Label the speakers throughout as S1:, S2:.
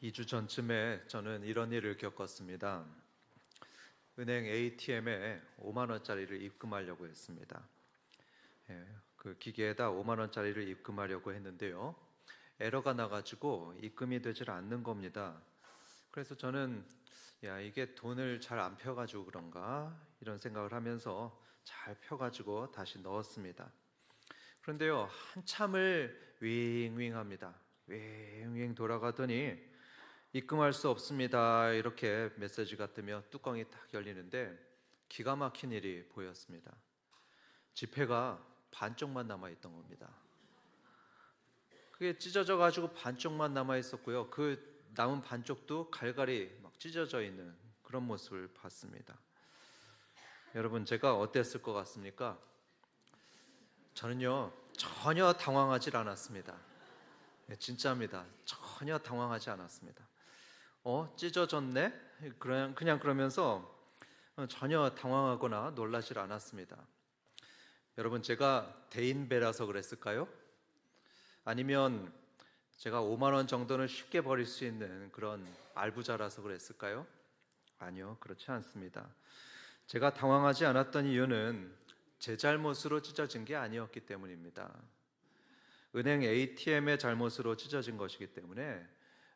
S1: 2주 전쯤에 저는 이런 일을 겪었습니다. 은행 ATM에 5만 원짜리를 입금하려고 했습니다. 그 기계에다 5만 원짜리를 입금하려고 했는데요. 에러가 나가지고 입금이 되질 않는 겁니다. 그래서 저는 이게 돈을 잘 안 펴가지고 그런가 이런 생각을 하면서 잘 펴가지고 다시 넣었습니다. 그런데요, 한참을 윙윙합니다. 윙윙 돌아가더니 입금할 수 없습니다. 이렇게 메시지가 뜨며 뚜껑이 딱 열리는데 기가 막힌 일이 보였습니다. 지폐가 반쪽만 남아 있던 겁니다. 그게 찢어져 가지고 반쪽만 남아 있었고요. 그 남은 반쪽도 갈갈이 막 찢어져 있는 그런 모습을 봤습니다. 여러분, 제가 어땠을 것 같습니까? 저는요, 전혀 당황하지 않았습니다. 진짜입니다. 전혀 당황하지 않았습니다. 찢어졌네? 그냥 그러면서 전혀 당황하거나 놀라질 않았습니다. 여러분, 제가 대인배라서 그랬을까요? 아니면 제가 5만 원 정도는 쉽게 버릴 수 있는 그런 알부자라서 그랬을까요? 아니요, 그렇지 않습니다. 제가 당황하지 않았던 이유는 제 잘못으로 찢어진 게 아니었기 때문입니다. 은행 ATM의 잘못으로 찢어진 것이기 때문에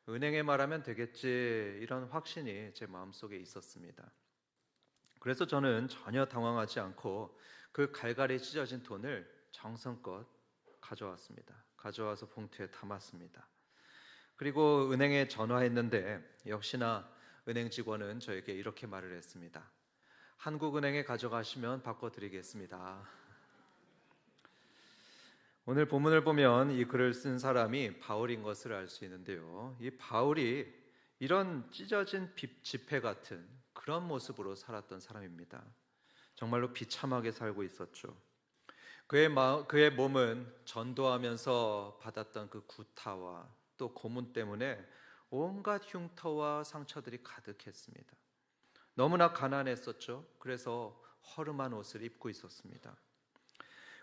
S1: 은행에 말하면 되겠지, 이런 확신이 제 마음속에 있었습니다. 그래서 저는 전혀 당황하지 않고 그 갈갈이 찢어진 돈을 정성껏 가져왔습니다. 가져와서 봉투에 담았습니다. 그리고 은행에 전화했는데 역시나 은행 직원은 저에게 이렇게 말을 했습니다. 한국은행에 가져가시면 바꿔드리겠습니다. 오늘 본문을 보면 이 글을 쓴 사람이 바울인 것을 알 수 있는데요. 이 바울이 이런 찢어진 지폐 같은 그런 모습으로 살았던 사람입니다. 정말로 비참하게 살고 있었죠. 그의 몸은 전도하면서 받았던 그 구타와 또 고문 때문에 온갖 흉터와 상처들이 가득했습니다. 너무나 가난했었죠. 그래서 허름한 옷을 입고 있었습니다.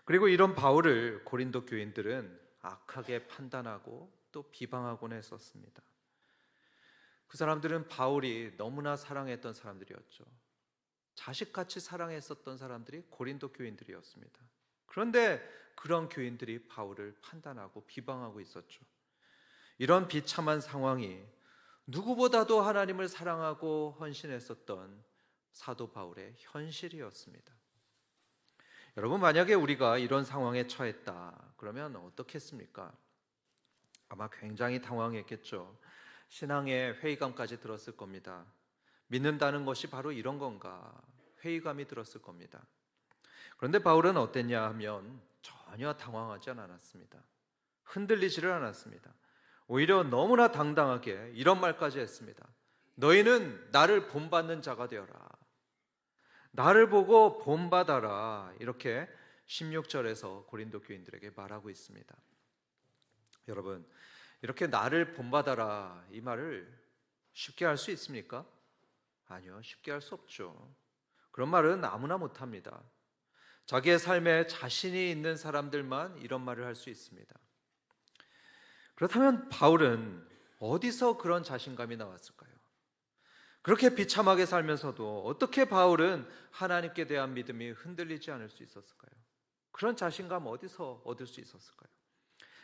S1: 그리고 이런 바울을 고린도 교인들은 악하게 판단하고 또 비방하곤 했었습니다. 그 사람들은 바울이 너무나 사랑했던 사람들이었죠. 자식같이 사랑했었던 사람들이 고린도 교인들이었습니다. 그런데 그런 교인들이 바울을 판단하고 비방하고 있었죠. 이런 비참한 상황이 누구보다도 하나님을 사랑하고 헌신했었던 사도 바울의 현실이었습니다. 여러분, 만약에 우리가 이런 상황에 처했다 그러면 어떻겠습니까? 아마 굉장히 당황했겠죠. 신앙의 회의감까지 들었을 겁니다. 믿는다는 것이 바로 이런 건가? 회의감이 들었을 겁니다. 그런데 바울은 어땠냐 하면 전혀 당황하지 않았습니다. 흔들리지를 않았습니다. 오히려 너무나 당당하게 이런 말까지 했습니다. 너희는 나를 본받는 자가 되어라. 나를 보고 본받아라. 이렇게 16절에서 고린도 교인들에게 말하고 있습니다. 여러분, 이렇게 나를 본받아라 이 말을 쉽게 할 수 있습니까? 아니요, 쉽게 할 수 없죠. 그런 말은 아무나 못합니다. 자기의 삶에 자신이 있는 사람들만 이런 말을 할 수 있습니다. 그렇다면 바울은 어디서 그런 자신감이 나왔을까요? 그렇게 비참하게 살면서도 어떻게 바울은 하나님께 대한 믿음이 흔들리지 않을 수 있었을까요? 그런 자신감 어디서 얻을 수 있었을까요?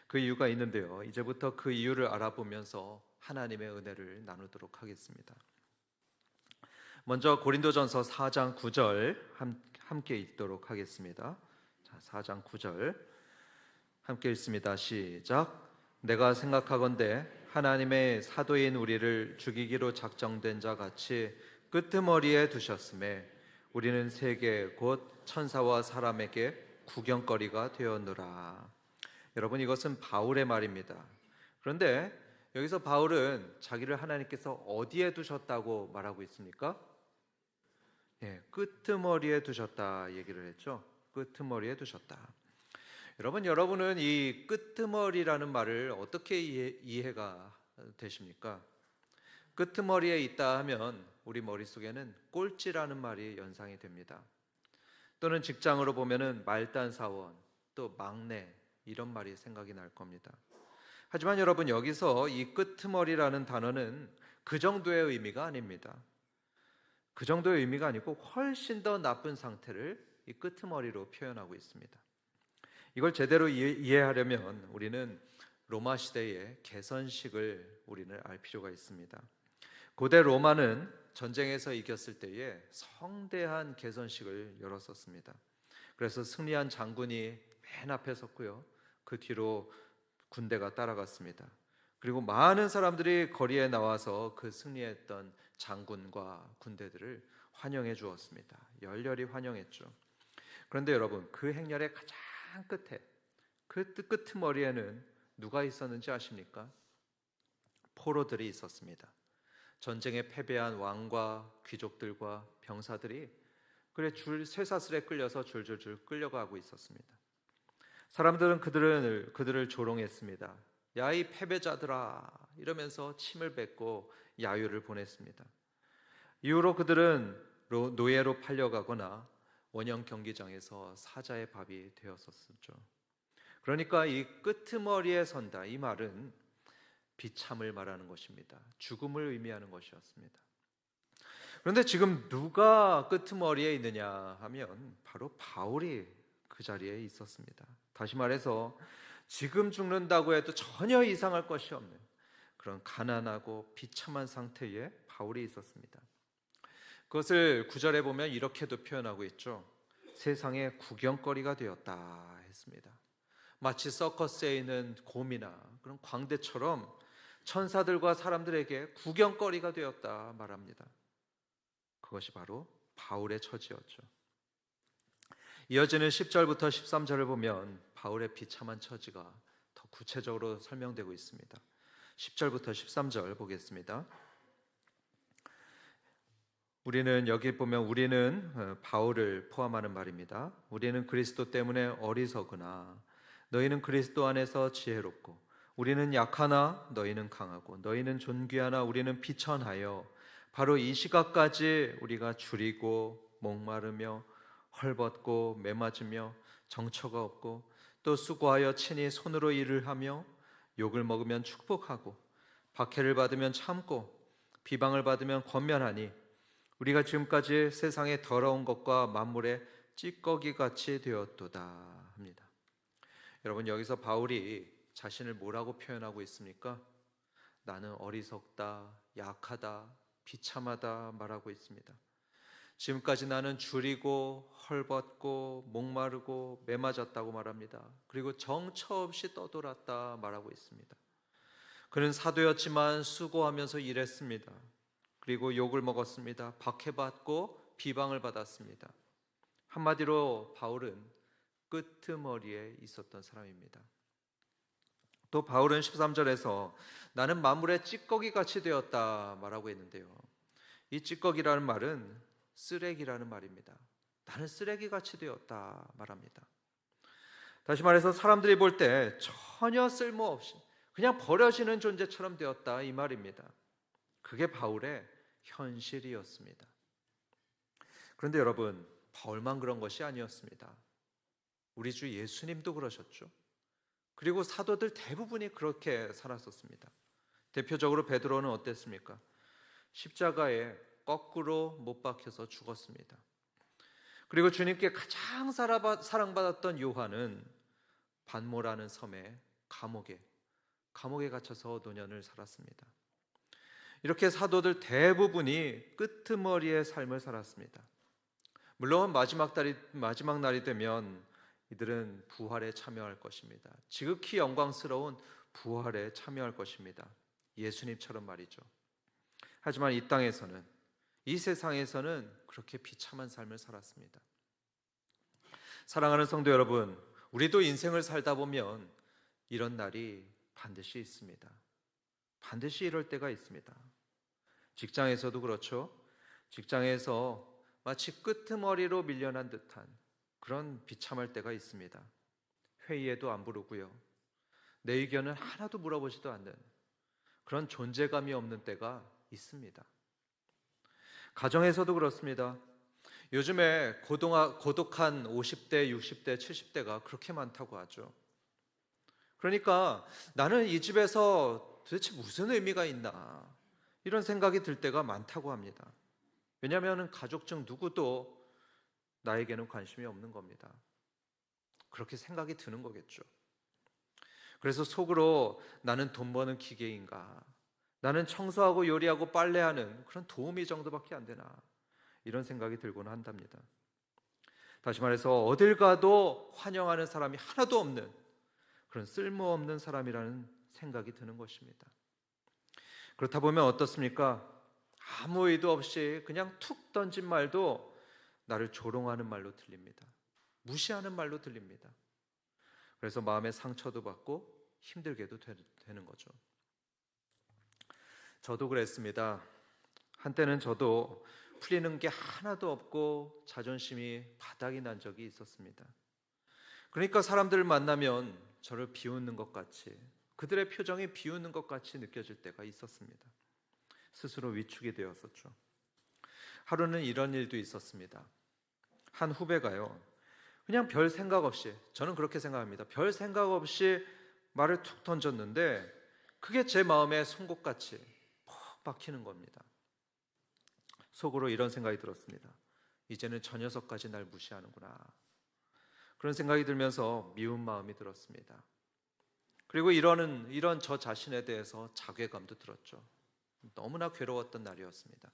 S1: 그 이유가 있는데요. 이제부터 그 이유를 알아보면서 하나님의 은혜를 나누도록 하겠습니다. 먼저 고린도전서 4장 9절 함께 읽도록 하겠습니다. 자, 4장 9절 함께 읽습니다. 시작. 내가 생각하건대 하나님의 사도인 우리를 죽이기로 작정된 자 같이 끄트머리에 두셨음에 우리는 세계 곧 천사와 사람에게 구경거리가 되었노라. 여러분, 이것은 바울의 말입니다. 그런데 여기서 바울은 자기를 하나님께서 어디에 두셨다고 말하고 있습니까? 끄트머리에 두셨다 얘기를 했죠. 끄트머리에 두셨다. 여러분은 이 끄트머리라는 말을 어떻게 이해가 되십니까? 끄트머리에 있다 하면 우리 머릿속에는 꼴찌라는 말이 연상이 됩니다. 또는 직장으로 보면은 말단 사원, 또 막내 이런 말이 생각이 날 겁니다. 하지만 여러분, 여기서 이 끄트머리라는 단어는 그 정도의 의미가 아닙니다. 그 정도의 의미가 아니고 훨씬 더 나쁜 상태를 이 끄트머리로 표현하고 있습니다. 이걸 제대로 이해하려면 우리는 로마 시대의 개선식을 우리는 알 필요가 있습니다. 고대 로마는 전쟁에서 이겼을 때에 성대한 개선식을 열었었습니다. 그래서 승리한 장군이 맨 앞에 섰고요, 그 뒤로 군대가 따라갔습니다. 그리고 많은 사람들이 거리에 나와서 그 승리했던 장군과 군대들을 환영해 주었습니다. 열렬히 환영했죠. 그런데 여러분, 그 행렬의 가장 끝에, 그 끄트머리에는 누가 있었는지 아십니까? 포로들이 있었습니다. 전쟁에 패배한 왕과 귀족들과 병사들이 줄 쇠사슬에 끌려서 줄줄줄 끌려가고 있었습니다. 사람들은 그들을 조롱했습니다. 야, 이 패배자들아, 이러면서 침을 뱉고 야유를 보냈습니다. 이후로 그들은 노예로 팔려가거나 원형 경기장에서 사자의 밥이 되었었죠. 그러니까 이 끄트머리에 선다, 이 말은 비참을 말하는 것입니다. 죽음을 의미하는 것이었습니다. 그런데 지금 누가 끄트머리에 있느냐 하면 바로 바울이 그 자리에 있었습니다. 다시 말해서 지금 죽는다고 해도 전혀 이상할 것이 없는 그런 가난하고 비참한 상태에 바울이 있었습니다. 그것을 9절에 보면 이렇게도 표현하고 있죠. 세상의 구경거리가 되었다 했습니다. 마치 서커스에 있는 곰이나 그런 광대처럼 천사들과 사람들에게 구경거리가 되었다 말합니다. 그것이 바로 바울의 처지였죠. 이어지는 10절부터 13절을 보면 바울의 비참한 처지가 더 구체적으로 설명되고 있습니다. 10절부터 13절 보겠습니다. 여기 보면 우리는 바울을 포함하는 말입니다. 우리는 그리스도 때문에 어리석으나 너희는 그리스도 안에서 지혜롭고, 우리는 약하나 너희는 강하고, 너희는 존귀하나 우리는 비천하여 바로 이 시각까지 우리가 줄이고 목마르며 헐벗고 매맞으며 정처가 없고, 또 수고하여 친히 손으로 일을 하며 욕을 먹으면 축복하고 박해를 받으면 참고 비방을 받으면 권면하니 우리가 지금까지 세상의 더러운 것과 만물의 찌꺼기 같이 되었도다 합니다. 여러분, 여기서 바울이 자신을 뭐라고 표현하고 있습니까? 나는 어리석다, 약하다, 비참하다 말하고 있습니다. 지금까지 나는 줄이고 헐벗고 목마르고 매맞았다고 말합니다. 그리고 정처 없이 떠돌았다 말하고 있습니다. 그는 사도였지만 수고하면서 일했습니다. 그리고 욕을 먹었습니다. 박해받고 비방을 받았습니다. 한마디로 바울은 끄트머리에 있었던 사람입니다. 또 바울은 13절에서 나는 만물의 찌꺼기같이 되었다 말하고 있는데요, 이 찌꺼기라는 말은 쓰레기라는 말입니다. 나는 쓰레기같이 되었다 말합니다. 다시 말해서 사람들이 볼 때 전혀 쓸모없이 그냥 버려지는 존재처럼 되었다 이 말입니다. 그게 바울의 현실이었습니다. 그런데 여러분, 바울만 그런 것이 아니었습니다. 우리 주 예수님도 그러셨죠. 그리고 사도들 대부분이 그렇게 살았었습니다. 대표적으로 베드로는 어땠습니까? 십자가에 거꾸로 못 박혀서 죽었습니다. 그리고 주님께 가장 사랑받았던 요한은 반모라는 섬의 감옥에 gat혀서 노년을 살았습니다. 이렇게 사도들 대부분이 끄트머리의 삶을 살았습니다. 물론 마지막 날이 되면 이들은 부활에 참여할 것입니다. 지극히 영광스러운 부활에 참여할 것입니다. 예수님처럼 말이죠. 하지만 이 땅에서는, 이 세상에서는 그렇게 비참한 삶을 살았습니다. 사랑하는 성도 여러분, 우리도 인생을 살다 보면 이런 날이 반드시 있습니다. 반드시 이럴 때가 있습니다. 직장에서도 그렇죠. 직장에서 마치 끄트머리로 밀려난 듯한 그런 비참할 때가 있습니다. 회의에도 안 부르고요, 내 의견은 하나도 물어보지도 않는 그런 존재감이 없는 때가 있습니다. 가정에서도 그렇습니다. 요즘에 고독한 50대, 60대, 70대가 그렇게 많다고 하죠. 그러니까 나는 이 집에서 도대체 무슨 의미가 있나 이런 생각이 들 때가 많다고 합니다. 왜냐하면 가족 중 누구도 나에게는 관심이 없는 겁니다. 그렇게 생각이 드는 거겠죠. 그래서 속으로 나는 돈 버는 기계인가? 나는 청소하고 요리하고 빨래하는 그런 도우미 정도밖에 안 되나? 이런 생각이 들곤 한답니다. 다시 말해서 어딜 가도 환영하는 사람이 하나도 없는 그런 쓸모없는 사람이라는 생각이 드는 것입니다. 그렇다 보면 어떻습니까? 아무 의도 없이 그냥 툭 던진 말도 나를 조롱하는 말로 들립니다. 무시하는 말로 들립니다. 그래서 마음의 상처도 받고 힘들게도 되는 거죠. 저도 그랬습니다. 한때는 저도 풀리는 게 하나도 없고 자존심이 바닥이 난 적이 있었습니다. 그러니까 사람들을 만나면 저를 비웃는 것 같이, 그들의 표정이 비웃는 것 같이 느껴질 때가 있었습니다. 스스로 위축이 되었었죠. 하루는 이런 일도 있었습니다. 한 후배가요, 그냥 별 생각 없이, 저는 그렇게 생각합니다. 별 생각 없이 말을 툭 던졌는데 그게 제 마음에 송곳같이 푹 박히는 겁니다. 속으로 이런 생각이 들었습니다. 이제는 저 녀석까지 날 무시하는구나. 그런 생각이 들면서 미운 마음이 들었습니다. 그리고 이런 저 자신에 대해서 자괴감도 들었죠. 너무나 괴로웠던 날이었습니다.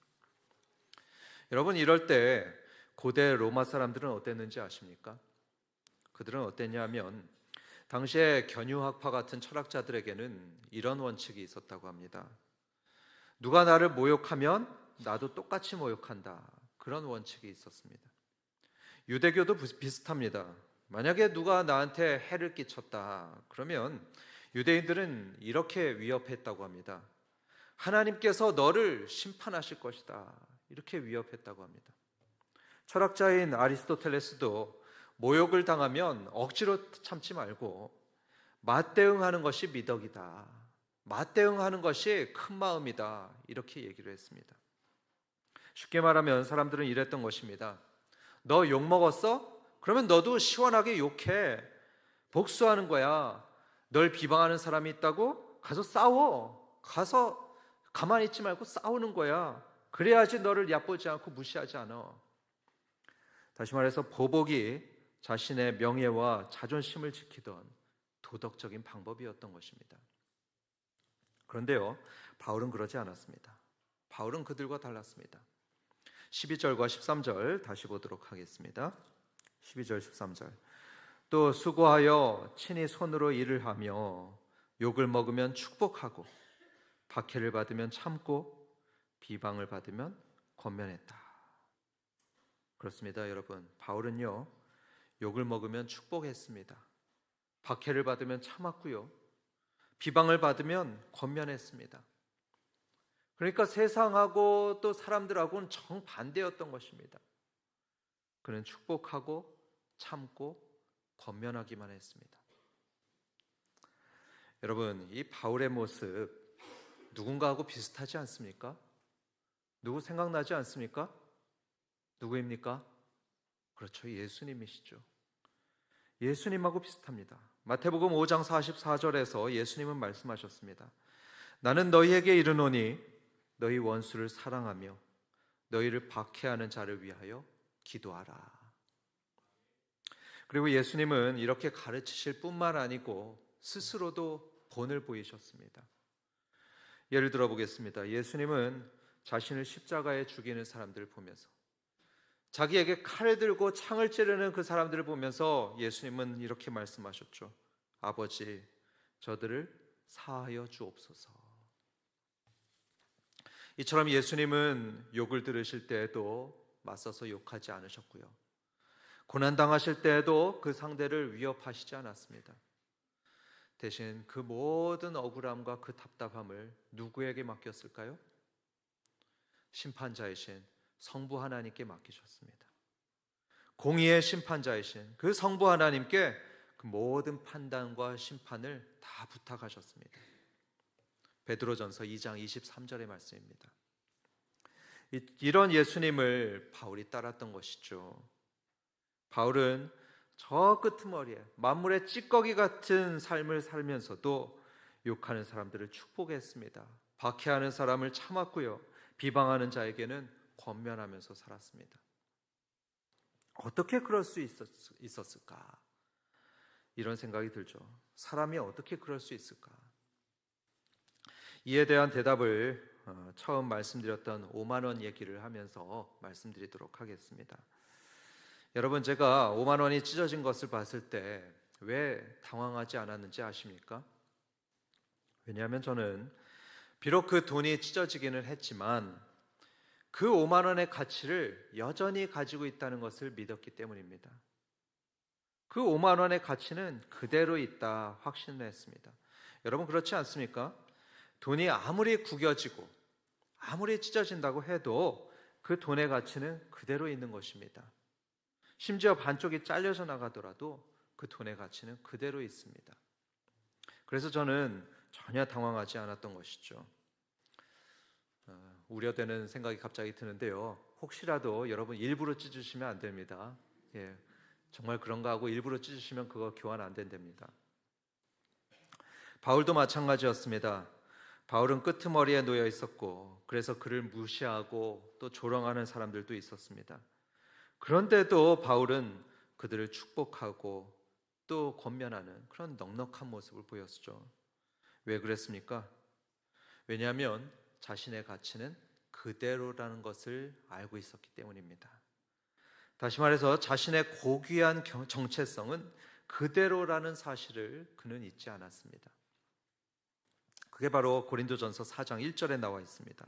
S1: 여러분, 이럴 때 고대 로마 사람들은 어땠는지 아십니까? 그들은 어땠냐면 당시에 견유학파 같은 철학자들에게는 이런 원칙이 있었다고 합니다. 누가 나를 모욕하면 나도 똑같이 모욕한다. 그런 원칙이 있었습니다. 유대교도 비슷합니다. 만약에 누가 나한테 해를 끼쳤다 그러면 유대인들은 이렇게 위협했다고 합니다. 하나님께서 너를 심판하실 것이다. 이렇게 위협했다고 합니다. 철학자인 아리스토텔레스도 모욕을 당하면 억지로 참지 말고 맞대응하는 것이 미덕이다. 맞대응하는 것이 큰 마음이다. 이렇게 얘기를 했습니다. 쉽게 말하면 사람들은 이랬던 것입니다. 너 욕 먹었어? 그러면 너도 시원하게 욕해. 복수하는 거야. 널 비방하는 사람이 있다고? 가서 싸워. 가서 가만히 있지 말고 싸우는 거야. 그래야지 너를 얕보지 않고 무시하지 않아. 다시 말해서 보복이 자신의 명예와 자존심을 지키던 도덕적인 방법이었던 것입니다. 그런데요, 바울은 그러지 않았습니다. 바울은 그들과 달랐습니다. 12절과 13절 다시 보도록 하겠습니다. 12절 13절. 또 수고하여 친히 손으로 일을 하며 욕을 먹으면 축복하고 박해를 받으면 참고 비방을 받으면 권면했다. 그렇습니다, 여러분. 바울은요, 욕을 먹으면 축복했습니다. 박해를 받으면 참았고요. 비방을 받으면 권면했습니다. 그러니까 세상하고 또 사람들하고는 정반대였던 것입니다. 그는 축복하고 참고 권면하기만 했습니다. 여러분, 이 바울의 모습 누군가하고 비슷하지 않습니까? 누구 생각나지 않습니까? 누구입니까? 그렇죠, 예수님이시죠. 예수님하고 비슷합니다. 마태복음 5장 44절에서 예수님은 말씀하셨습니다. 나는 너희에게 이르노니 너희 원수를 사랑하며 너희를 박해하는 자를 위하여 기도하라. 그리고 예수님은 이렇게 가르치실 뿐만 아니고 스스로도 본을 보이셨습니다. 예를 들어 보겠습니다. 예수님은 자신을 십자가에 죽이는 사람들을 보면서, 자기에게 칼을 들고 창을 찌르는 그 사람들을 보면서 예수님은 이렇게 말씀하셨죠. 아버지, 저들을 사하여 주옵소서. 이처럼 예수님은 욕을 들으실 때에도 맞서서 욕하지 않으셨고요. 고난당하실 때에도 그 상대를 위협하시지 않았습니다. 대신 그 모든 억울함과 그 답답함을 누구에게 맡겼을까요? 심판자이신 성부 하나님께 맡기셨습니다. 공의의 심판자이신 그 성부 하나님께 그 모든 판단과 심판을 다 부탁하셨습니다. 베드로전서 2장 23절의 말씀입니다. 이런 예수님을 바울이 따랐던 것이죠. 바울은 저 끄트머리에 만물의 찌꺼기 같은 삶을 살면서도 욕하는 사람들을 축복했습니다. 박해하는 사람을 참았고요. 비방하는 자에게는 권면하면서 살았습니다. 어떻게 그럴 수 있었을까? 이런 생각이 들죠. 사람이 어떻게 그럴 수 있을까? 이에 대한 대답을 처음 말씀드렸던 5만 원 얘기를 하면서 말씀드리도록 하겠습니다. 여러분, 제가 5만 원이 찢어진 것을 봤을 때 왜 당황하지 않았는지 아십니까? 왜냐하면 저는 비록 그 돈이 찢어지기는 했지만 그 5만 원의 가치를 여전히 가지고 있다는 것을 믿었기 때문입니다. 그 5만 원의 가치는 그대로 있다 확신했습니다. 여러분, 그렇지 않습니까? 돈이 아무리 구겨지고 아무리 찢어진다고 해도 그 돈의 가치는 그대로 있는 것입니다. 심지어 반쪽이 잘려서 나가더라도 그 돈의 가치는 그대로 있습니다. 그래서 저는 전혀 당황하지 않았던 것이죠. 우려되는 생각이 갑자기 드는데요. 혹시라도 여러분 일부러 찢으시면 안 됩니다. 정말 그런가 하고 일부러 찢으시면 그거 교환 안 된답니다. 바울도 마찬가지였습니다. 바울은 끄트머리에 놓여 있었고 그래서 그를 무시하고 또 조롱하는 사람들도 있었습니다. 그런데도 바울은 그들을 축복하고 또 권면하는 그런 넉넉한 모습을 보였죠. 왜 그랬습니까? 왜냐하면 자신의 가치는 그대로라는 것을 알고 있었기 때문입니다. 다시 말해서 자신의 고귀한 정체성은 그대로라는 사실을 그는 잊지 않았습니다. 그게 바로 고린도전서 4장 1절에 나와 있습니다.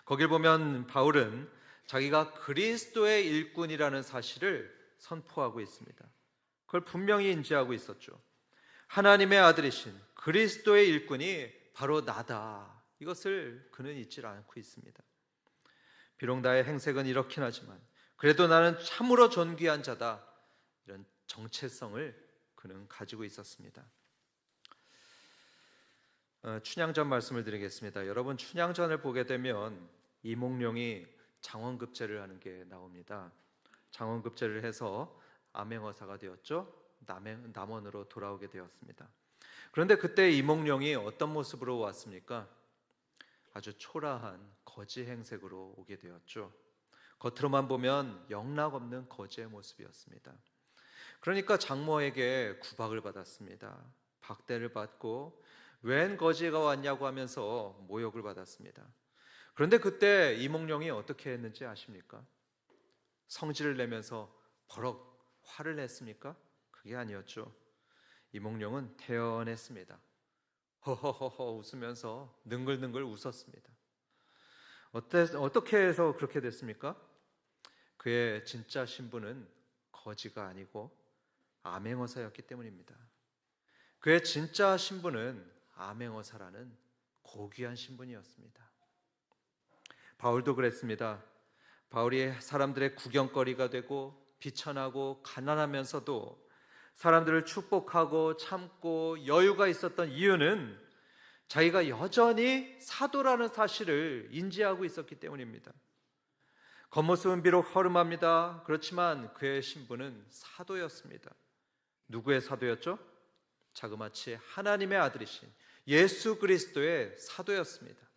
S1: 거길 보면 바울은 자기가 그리스도의 일꾼이라는 사실을 선포하고 있습니다. 그걸 분명히 인지하고 있었죠. 하나님의 아들이신 그리스도의 일꾼이 바로 나다. 이것을 그는 잊지 않고 있습니다. 비록 나의 행색은 이렇긴 하지만 그래도 나는 참으로 존귀한 자다. 이런 정체성을 그는 가지고 있었습니다. 춘향전 말씀을 드리겠습니다. 여러분, 춘향전을 보게 되면 이몽룡이 장원급제를 하는 게 나옵니다. 장원급제를 해서 암행어사가 되었죠. 남원으로 돌아오게 되었습니다. 그런데 그때 이몽룡이 어떤 모습으로 왔습니까? 아주 초라한 거지 행색으로 오게 되었죠. 겉으로만 보면 영락없는 거지의 모습이었습니다. 그러니까 장모에게 구박을 받았습니다. 박대를 받고 웬 거지가 왔냐고 하면서 모욕을 받았습니다. 그런데 그때 이몽룡이 어떻게 했는지 아십니까? 성질을 내면서 버럭 화를 냈습니까? 그게 아니었죠. 이몽룡은 태연했습니다. 허허허허 웃으면서 능글능글 웃었습니다. 어떻게 해서 그렇게 됐습니까? 그의 진짜 신분은 거지가 아니고 암행어사였기 때문입니다. 그의 진짜 신분은 암행어사라는 고귀한 신분이었습니다. 바울도 그랬습니다. 바울이 사람들의 구경거리가 되고 비천하고 가난하면서도 사람들을 축복하고 참고 여유가 있었던 이유는 자기가 여전히 사도라는 사실을 인지하고 있었기 때문입니다. 겉모습은 비록 허름합니다. 그렇지만 그의 신분은 사도였습니다. 누구의 사도였죠? 자그마치 하나님의 아들이신 예수 그리스도의 사도였습니다.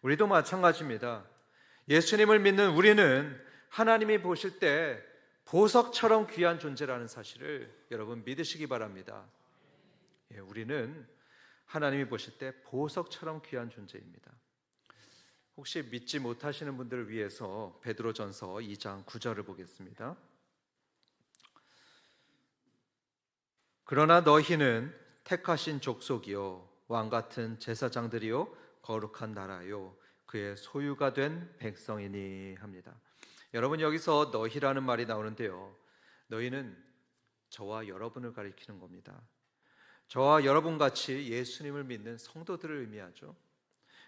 S1: 우리도 마찬가지입니다. 예수님을 믿는 우리는 하나님이 보실 때 보석처럼 귀한 존재라는 사실을 여러분 믿으시기 바랍니다. 우리는 하나님이 보실 때 보석처럼 귀한 존재입니다. 혹시 믿지 못하시는 분들을 위해서 베드로전서 2장 9절을 보겠습니다. 그러나 너희는 택하신 족속이요 왕같은 제사장들이요 거룩한 나라요 그의 소유가 된 백성이니 합니다. 여러분, 여기서 너희라는 말이 나오는데요, 너희는 저와 여러분을 가리키는 겁니다. 저와 여러분같이 예수님을 믿는 성도들을 의미하죠.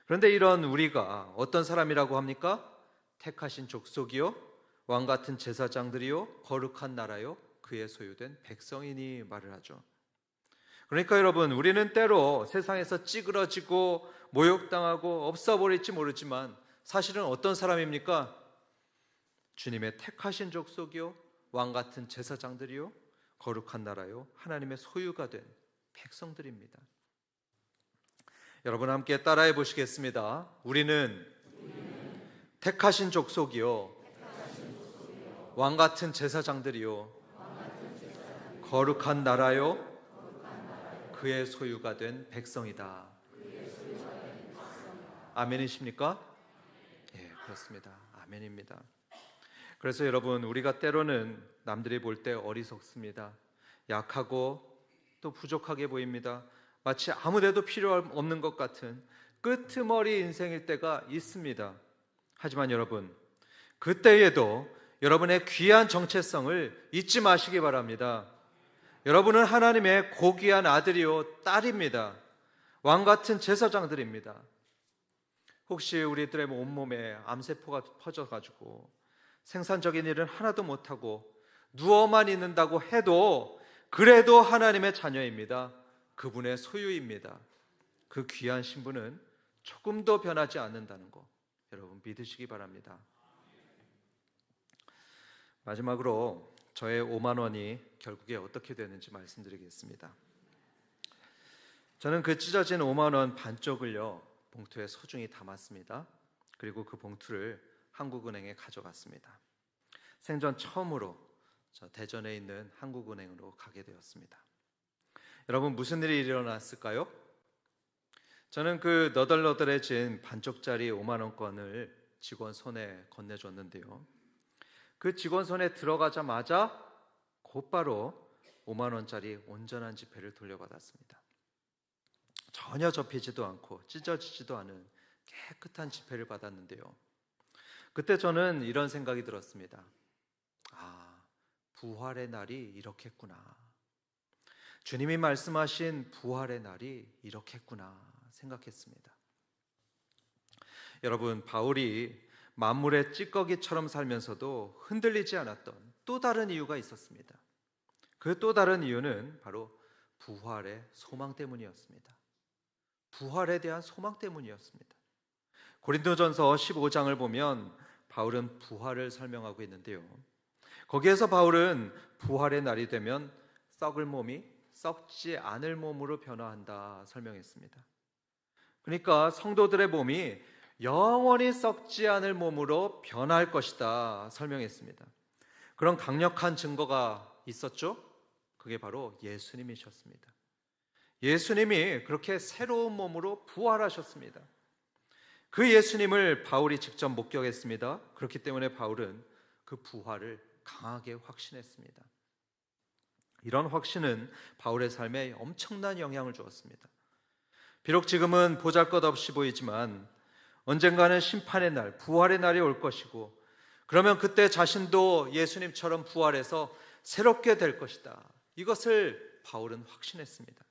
S1: 그런데 이런 우리가 어떤 사람이라고 합니까? 택하신 족속이요 왕같은 제사장들이요 거룩한 나라요 그의 소유된 백성이니 말을 하죠. 그러니까 여러분, 우리는 때로 세상에서 찌그러지고 모욕당하고 없어버릴지 모르지만 사실은 어떤 사람입니까? 주님의 택하신 족속이요 왕같은 제사장들이요 거룩한 나라요 하나님의 소유가 된 백성들입니다. 여러분 함께 따라해 보시겠습니다. 우리는 택하신 족속이요 왕 같은 제사장들이요 거룩한 나라요 그의 소유가 된 백성이다. 아멘이십니까? 예, 그렇습니다. 아멘입니다. 그래서 여러분, 우리가 때로는 남들이 볼 때 어리석습니다. 약하고 또 부족하게 보입니다. 마치 아무데도 필요 없는 것 같은 끄트머리 인생일 때가 있습니다. 하지만 여러분, 그때에도 여러분의 귀한 정체성을 잊지 마시기 바랍니다. 여러분은 하나님의 고귀한 아들이요 딸입니다. 왕같은 제사장들입니다. 혹시 우리들의 온몸에 암세포가 퍼져가지고 생산적인 일은 하나도 못하고 누워만 있는다고 해도 그래도 하나님의 자녀입니다. 그분의 소유입니다. 그 귀한 신분은 조금도 변하지 않는다는 거 여러분 믿으시기 바랍니다. 마지막으로 저의 5만 원이 결국에 어떻게 되는지 말씀드리겠습니다. 저는 그 찢어진 5만 원 반쪽을요 봉투에 소중히 담았습니다. 그리고 그 봉투를 한국은행에 가져갔습니다. 생전 처음으로 저 대전에 있는 한국은행으로 가게 되었습니다. 여러분 무슨 일이 일어났을까요? 저는 그 너덜너덜해진 반쪽짜리 5만 원권을 직원 손에 건네줬는데요. 그 직원 손에 들어가자마자 곧바로 5만 원짜리 온전한 지폐를 돌려받았습니다. 전혀 접히지도 않고 찢어지지도 않은 깨끗한 지폐를 받았는데요. 그때 저는 이런 생각이 들었습니다. 부활의 날이 이렇겠구나. 주님이 말씀하신 부활의 날이 이렇겠구나 생각했습니다. 여러분, 바울이 만물의 찌꺼기처럼 살면서도 흔들리지 않았던 또 다른 이유가 있었습니다. 그 또 다른 이유는 바로 부활의 소망 때문이었습니다. 부활에 대한 소망 때문이었습니다. 고린도전서 15장을 보면 바울은 부활을 설명하고 있는데요. 거기에서 바울은 부활의 날이 되면 썩을 몸이 썩지 않을 몸으로 변화한다 설명했습니다. 그러니까 성도들의 몸이 영원히 썩지 않을 몸으로 변할 것이다 설명했습니다. 그런 강력한 증거가 있었죠? 그게 바로 예수님이셨습니다. 예수님이 그렇게 새로운 몸으로 부활하셨습니다. 그 예수님을 바울이 직접 목격했습니다. 그렇기 때문에 바울은 그 부활을 강하게 확신했습니다. 이런 확신은 바울의 삶에 엄청난 영향을 주었습니다. 비록 지금은 보잘것없이 보이지만 언젠가는 심판의 날, 부활의 날이 올 것이고 그러면 그때 자신도 예수님처럼 부활해서 새롭게 될 것이다. 이것을 바울은 확신했습니다.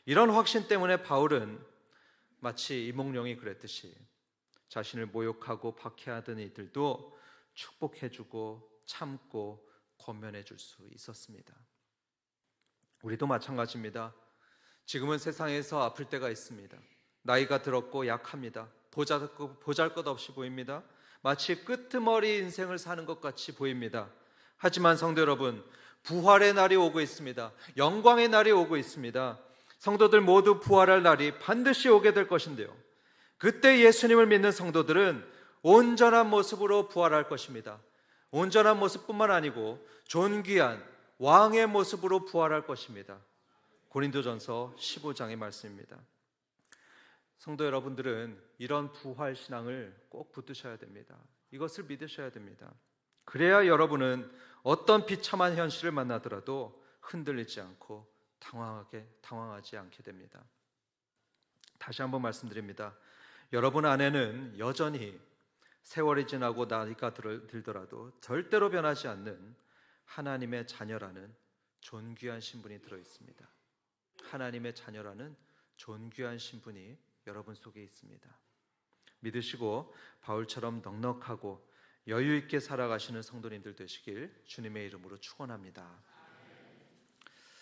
S1: 이런 확신 때문에 바울은 마치 이몽룡이 그랬듯이 자신을 모욕하고 박해하던 이들도 축복해주고 참고 권면해 줄 수 있었습니다. 우리도 마찬가지입니다. 지금은 세상에서 아플 때가 있습니다. 나이가 들었고 약합니다. 보잘것없이 보입니다. 마치 끄트머리 인생을 사는 것 같이 보입니다. 하지만 성도 여러분, 부활의 날이 오고 있습니다. 영광의 날이 오고 있습니다. 성도들 모두 부활할 날이 반드시 오게 될 것인데요. 그때 예수님을 믿는 성도들은 온전한 모습으로 부활할 것입니다. 온전한 모습뿐만 아니고 존귀한 왕의 모습으로 부활할 것입니다. 고린도전서 15장의 말씀입니다. 성도 여러분들은 이런 부활 신앙을 꼭 붙드셔야 됩니다. 이것을 믿으셔야 됩니다. 그래야 여러분은 어떤 비참한 현실을 만나더라도 흔들리지 않고 당황하지 않게 됩니다. 다시 한번 말씀드립니다. 여러분 안에는 여전히 세월이 지나고 나이가 들더라도 절대로 변하지 않는 하나님의 자녀라는 존귀한 신분이 들어 있습니다. 하나님의 자녀라는 존귀한 신분이 여러분 속에 있습니다. 믿으시고 바울처럼 넉넉하고 여유 있게 살아가시는 성도님들 되시길 주님의 이름으로 축원합니다.